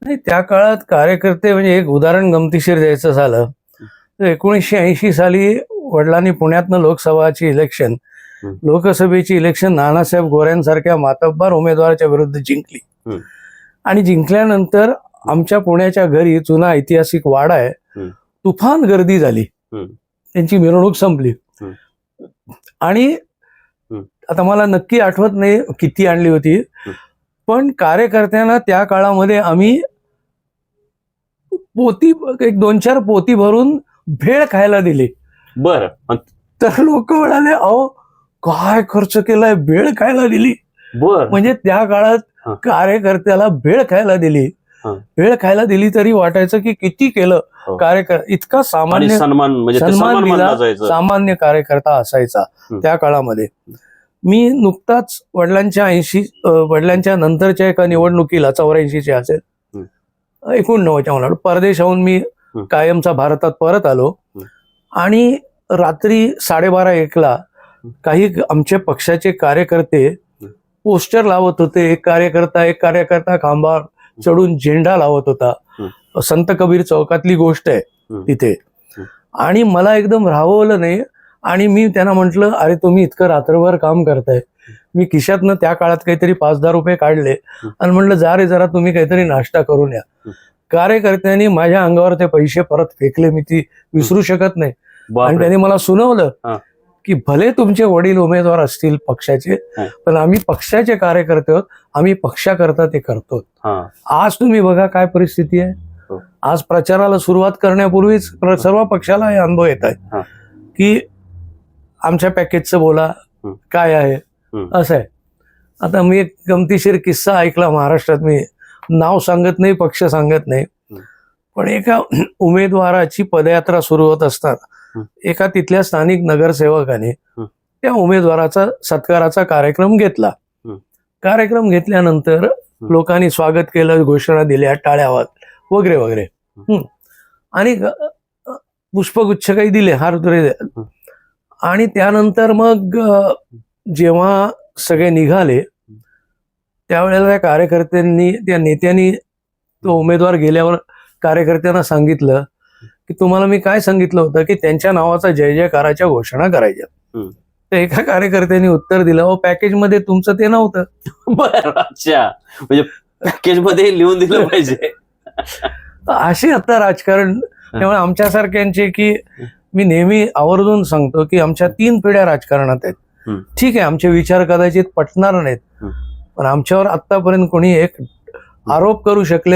नाही, त्या काळात कार्यकर्ते म्हणजे एक उदाहरण गमतीशीर द्यायचं झालं तर 1980 साली वडिलांनी पुण्यातनं लोकसभाची इलेक्शन लोकसभेची इलेक्शन नानासाहेब गोऱ्यांसारख्या मातब्बर उमेदवाराच्या विरुद्ध जिंकली. आणि जिंकल्यानंतर आमच्या पुण्याच्या घरी जुना ऐतिहासिक वाडा आहे, तुफान गर्दी झाली. त्यांची मिरवणूक संपली आणि आता मला नक्की आठवत नाही किती आणली होती, पण कार्यकर्त्यांना त्या काळामध्ये आम्ही पोती एक 2-4 पोती भरून भेळ खायला दिली. बरं. तर लोक म्हणाले, अहो काय खर्च केलाय, भेळ खायला दिली. म्हणजे त्या काळात कार्यकर्त्याला भेळ खायला दिली. भेळ खायला दिली तरी वाटायचं की किती केलं. इतका सामान्य सन्मान दिला सामान्य कार्यकर्ता असायचा त्या काळामध्ये. मी नुकताच वडिलांच्या नंतरच्या एका निवडणुकीला 84ची असेल 89च्या मला परदेशाहून मी कायमचा भारतात परत आलो आणि रात्री 12:30-1ला काही आमच्या पक्षाचे कार्यकर्ते पोस्टर लावत होते. एक कार्यकर्ता खांबावर चढून झेंडा लावत होता. संत कबीर चौकातली गोष्ट आहे तिथे. आणि मला एकदम राहवलं नाही आणि मी त्यांना म्हटलं, अरे तुम्ही इतकं रात्रभर काम करताय. मी खिशातनं त्या काळात काहीतरी 5-10 रुपये काढले आणि म्हटलं, जा रे जरा तुम्ही काहीतरी नाश्ता करून या. कार्यकर्त्यांनी माझ्या अंगावर ते पैसे परत फेकले. मी ती विसरू शकत नाही. आणि त्यांनी मला सुनावलं की भले तुमचे वडील उमेदवार असतील पक्षाचे, पण आम्ही पक्षाचे कार्यकर्ते आहोत, आम्ही पक्षाकरता ते करतो. आज तुम्ही बघा काय परिस्थिती आहे. आज प्रचाराला सुरुवात करण्यापूर्वीच सर्व पक्षाला हे अनुभव येत आहे की आमच्या पॅकेजचं बोला काय आहे असं आहे. आता मी एक गमतीशीर किस्सा ऐकला महाराष्ट्रात. मी नाव सांगत नाही, पक्ष सांगत नाही, पण एका उमेदवाराची पदयात्रा सुरू होत असताना एका तिथल्या स्थानिक नगरसेवकाने त्या उमेदवाराचा सत्काराचा कार्यक्रम घेतला. कार्यक्रम घेतल्यानंतर लोकांनी स्वागत केलं, घोषणा दिल्या, टाळ्या वगैरे वगैरे आणि पुष्पगुच्छ काही दिले, हार तुरे. आणि त्यानंतर मग जेव्हा सगळे निघाले त्यावेळेला त्या कार्यकर्त्यांनी त्या नेत्यांनी तो उमेदवार गेल्यावर कार्यकर्त्यांना सांगितलं की तुम्हाला मी काय सांगितलं होतं की त्यांच्या नावाचा जय जयकाराच्या घोषणा करायच्या. तर एका कार्यकर्त्यांनी उत्तर दिलं, अहो पॅकेजमध्ये तुमचं ते नव्हतं. बरं, अच्छा, म्हणजे पॅकेजमध्ये लिहून दिलं पाहिजे. असे आता राजकारण. त्यामुळे आमच्यासारख्यांचे की मी नेहमी आवर्जून सांगतो की आमच्या 3 पिढ्या राजकारणात आहेत. ठीक आहे, आमचे विचार कदाचित पटणार नाहीत, पण आमच्यावर आतापर्यंत कोणी एक आरोप करू शकले